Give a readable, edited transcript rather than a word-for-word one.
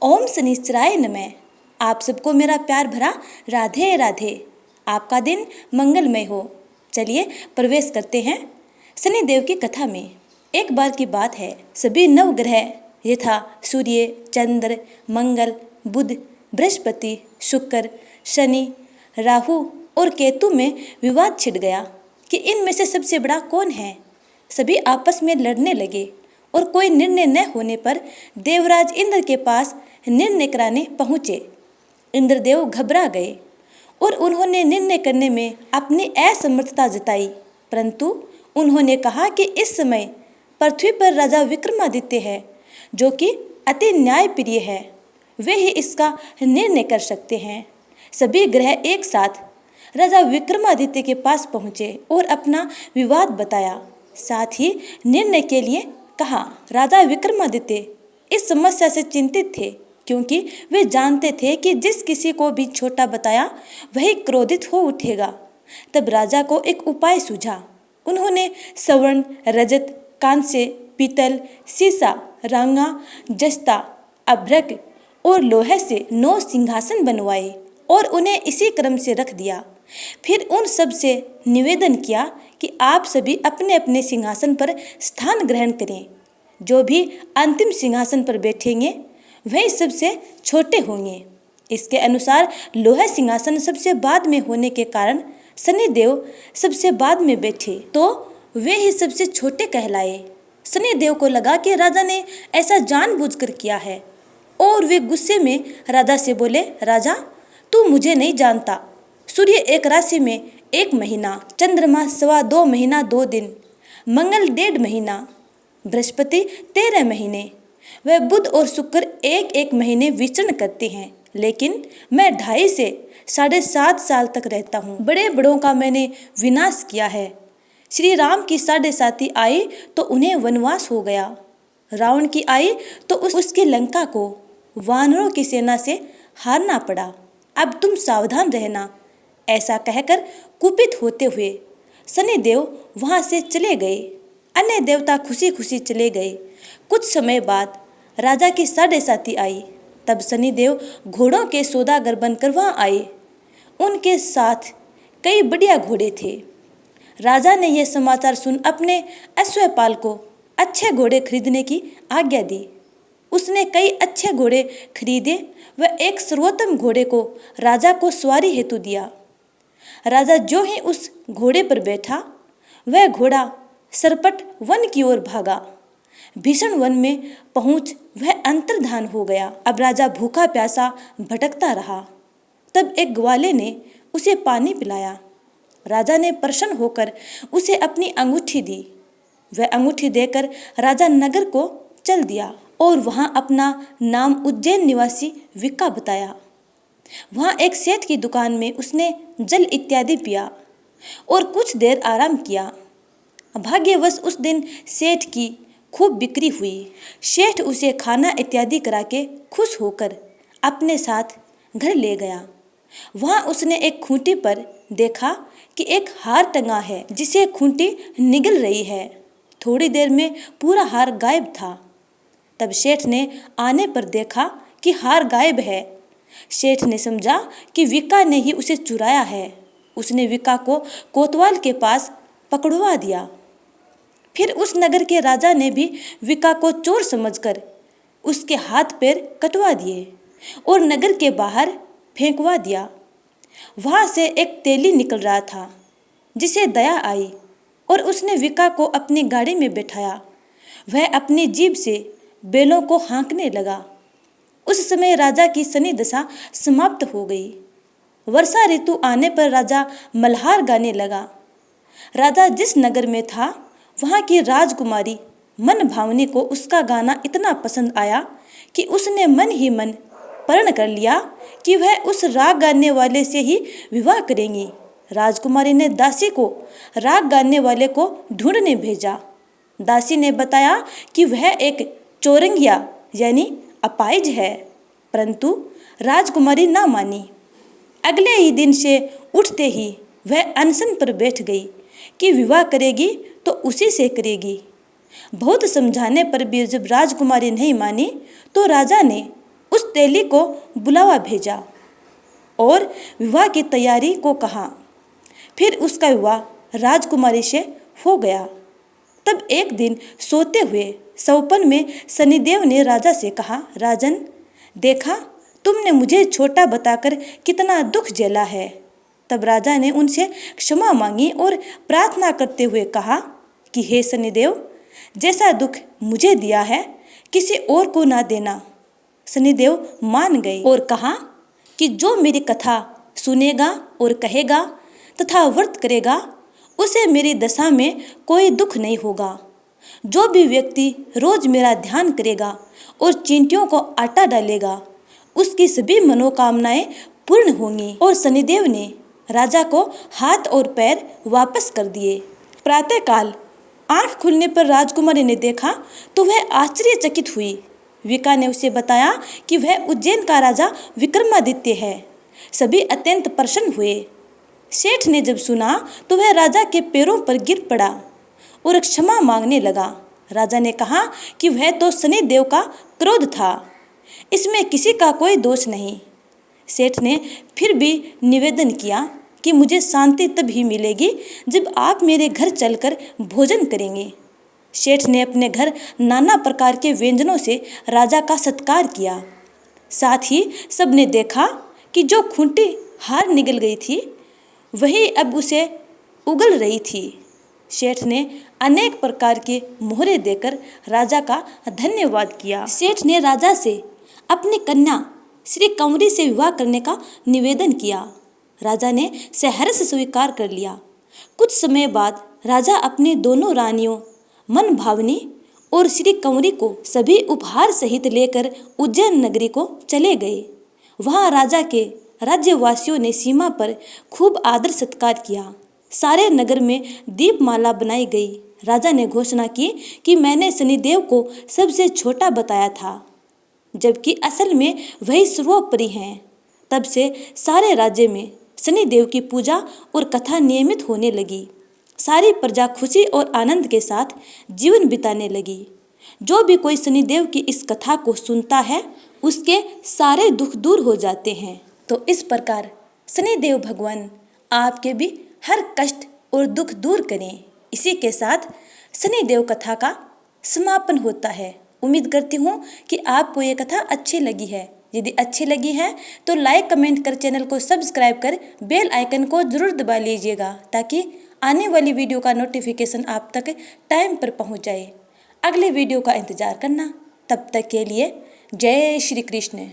ओम शनिश्चराय नमः। आप सबको मेरा प्यार भरा राधे राधे। आपका दिन मंगलमय हो। चलिए प्रवेश करते हैं शनिदेव की कथा में। एक बार की बात है, सभी नवग्रह यथा सूर्य, चंद्र, मंगल, बुध, बृहस्पति, शुक्र, शनि, राहु और केतु में विवाद छिड़ गया कि इनमें से सबसे बड़ा कौन है। सभी आपस में लड़ने लगे और कोई निर्णय न होने पर देवराज इंद्र के पास निर्णय कराने पहुँचे। इंद्रदेव घबरा गए और उन्होंने निर्णय करने में अपनी असमर्थता जताई, परंतु उन्होंने कहा कि इस समय पृथ्वी पर राजा विक्रमादित्य है, जो कि अति न्यायप्रिय है। वे ही इसका निर्णय कर सकते हैं। सभी ग्रह एक साथ राजा विक्रमादित्य के पास पहुँचे और अपना विवाद बताया, साथ ही निर्णय के लिए कहा। राजा विक्रमादित्य इस समस्या से चिंतित थे, क्योंकि वे जानते थे कि जिस किसी को भी छोटा बताया वही क्रोधित हो उठेगा। तब राजा को एक उपाय सूझा। उन्होंने स्वर्ण, रजत, कांस्य, पीतल, सीसा, रांगा, जस्ता, अभ्रक और लोहे से 9 सिंहासन बनवाए और उन्हें इसी क्रम से रख दिया। फिर उन सब से निवेदन किया कि आप सभी अपने अपने सिंहासन पर स्थान ग्रहण करें। जो भी अंतिम सिंहासन पर बैठेंगे वही सबसे छोटे होंगे। इसके अनुसार लोहा सिंहासन सबसे बाद में होने के कारण शनिदेव सबसे बाद में बैठे, तो वे ही सबसे छोटे कहलाए। शनिदेव को लगा कि राजा ने ऐसा जानबूझकर किया है और वे गुस्से में राजा से बोले, राजा तू मुझे नहीं जानता। सूर्य एक राशि में 1 महीना, चंद्रमा 2.25 महीना 2 दिन, मंगल 1.5 महीना, बृहस्पति 13 महीने, वह बुध और शुक्र 1-1 महीने विचरण करते हैं, लेकिन मैं 2.5 से 7.5 साल तक रहता हूँ। बड़े बड़ों का मैंने विनाश किया है। श्री राम की 7.5 आई तो उन्हें वनवास हो गया। रावण की आई तो उसकी लंका को वानरों की सेना से हारना पड़ा। अब तुम सावधान रहना। ऐसा कहकर कुपित होते हुए शनिदेव वहाँ से चले गए। अन्य देवता खुशी खुशी चले गए। कुछ समय बाद राजा की 7.5 आई। तब शनिदेव घोड़ों के सौदागर बनकर वहाँ आए। उनके साथ कई बढ़िया घोड़े थे। राजा ने यह समाचार सुन अपने अश्वपाल को अच्छे घोड़े खरीदने की आज्ञा दी। उसने कई अच्छे घोड़े खरीदे व एक सर्वोत्तम घोड़े को राजा को सवारी हेतु दिया। राजा जो ही उस घोड़े पर बैठा, वह घोड़ा सरपट वन की ओर भागा। भीषण वन में पहुंच वह अंतर्धान हो गया। अब राजा भूखा प्यासा भटकता रहा। तब एक ग्वाले ने उसे पानी पिलाया। राजा ने प्रसन्न होकर उसे अपनी अंगूठी दी। वह अंगूठी देकर राजा नगर को चल दिया और वहां अपना नाम उज्जैन निवासी विक्का बताया। वहां एक सेठ की दुकान में उसने जल इत्यादि पिया और कुछ देर आराम किया। भाग्यवश उस दिन सेठ की खूब बिक्री हुई। सेठ उसे खाना इत्यादि करा के खुश होकर अपने साथ घर ले गया। वहाँ उसने एक खूंटी पर देखा कि एक हार टंगा है, जिसे खूंटी निगल रही है। थोड़ी देर में पूरा हार गायब था। तब सेठ ने आने पर देखा कि हार गायब है। सेठ ने समझा कि विक्का ने ही उसे चुराया है। उसने विक्का को कोतवाल के पास पकड़वा दिया। फिर उस नगर के राजा ने भी विक्का को चोर समझकर उसके हाथ पैर कटवा दिए और नगर के बाहर फेंकवा दिया। वहाँ से एक तेली निकल रहा था, जिसे दया आई और उसने विक्का को अपनी गाड़ी में बैठाया। वह अपनी जीभ से बैलों को हाँकने लगा। उस समय राजा की शनि दशा समाप्त हो गई। वर्षा ऋतु आने पर राजा मल्हार गाने लगा। राजा जिस नगर में था, वहाँ की राजकुमारी मन भावनी को उसका गाना इतना पसंद आया कि उसने मन ही मन प्रण कर लिया कि वह उस राग गाने वाले से ही विवाह करेंगी। राजकुमारी ने दासी को राग गाने वाले को ढूंढने भेजा। दासी ने बताया कि वह एक चौरंगिया यानी अपाहिज है, परंतु राजकुमारी ना मानी। अगले ही दिन से उठते ही वह अनशन पर बैठ गई कि विवाह करेगी तो उसी से करेगी। बहुत समझाने पर भी जब राजकुमारी नहीं मानी, तो राजा ने उस तेली को बुलावा भेजा और विवाह की तैयारी को कहा। फिर उसका विवाह राजकुमारी से हो गया। तब एक दिन सोते हुए सपन में शनिदेव ने राजा से कहा, राजन, देखा तुमने मुझे छोटा बताकर कितना दुख झेला है। तब राजा ने उनसे क्षमा मांगी और प्रार्थना करते हुए कहा कि हे शनिदेव, जैसा दुख मुझे दिया है किसी और को ना देना। शनिदेव मान गए और कहा कि जो मेरी कथा सुनेगा और कहेगा तथा व्रत करेगा उसे मेरी दशा में कोई दुख नहीं होगा। जो भी व्यक्ति रोज मेरा ध्यान करेगा और चींटियों को आटा डालेगा उसकी सभी मनोकामनाएं पूर्ण होंगी। और शनिदेव ने राजा को हाथ और पैर वापस कर दिए। प्रातःकाल आँख खुलने पर राजकुमारी ने देखा तो वह आश्चर्यचकित हुई। विका ने उसे बताया कि वह उज्जैन का राजा विक्रमादित्य है। सभी अत्यंत प्रसन्न हुए। सेठ ने जब सुना तो वह राजा के पैरों पर गिर पड़ा और क्षमा मांगने लगा। राजा ने कहा कि वह तो शनिदेव का क्रोध था, इसमें किसी का कोई दोष नहीं। सेठ ने फिर भी निवेदन किया कि मुझे शांति तब ही मिलेगी जब आप मेरे घर चलकर भोजन करेंगे। सेठ ने अपने घर नाना प्रकार के व्यंजनों से राजा का सत्कार किया। साथ ही सबने देखा कि जो खूंटी हार निगल गई थी वही अब उसे उगल रही थी। सेठ ने अनेक प्रकार के मोहरे देकर राजा का धन्यवाद किया। सेठ ने राजा से अपनी कन्या श्री कंवरी से विवाह करने का निवेदन किया। राजा ने सहर्ष स्वीकार कर लिया। कुछ समय बाद राजा अपने दोनों रानियों मन भावनी और श्री कंवरी को सभी उपहार सहित लेकर उज्जैन नगरी को चले गए। वहाँ राजा के राज्यवासियों ने सीमा पर खूब आदर सत्कार किया। सारे नगर में दीपमाला बनाई गई। राजा ने घोषणा की कि मैंने शनिदेव को सबसे छोटा बताया था, जबकि असल में वही सर्वोपरि हैं। तब से सारे राज्य में शनिदेव की पूजा और कथा नियमित होने लगी। सारी प्रजा खुशी और आनंद के साथ जीवन बिताने लगी। जो भी कोई शनिदेव की इस कथा को सुनता है उसके सारे दुख दूर हो जाते हैं। तो इस प्रकार शनिदेव भगवान आपके भी हर कष्ट और दुख दूर करें। इसी के साथ शनिदेव कथा का समापन होता है। उम्मीद करती हूँ कि आपको ये कथा अच्छी लगी है। यदि अच्छी लगी है तो लाइक कमेंट कर चैनल को सब्सक्राइब कर बेल आइकन को जरूर दबा लीजिएगा ताकि आने वाली वीडियो का नोटिफिकेशन आप तक टाइम पर पहुँच जाए। अगले वीडियो का इंतज़ार करना। तब तक के लिए जय श्री कृष्ण।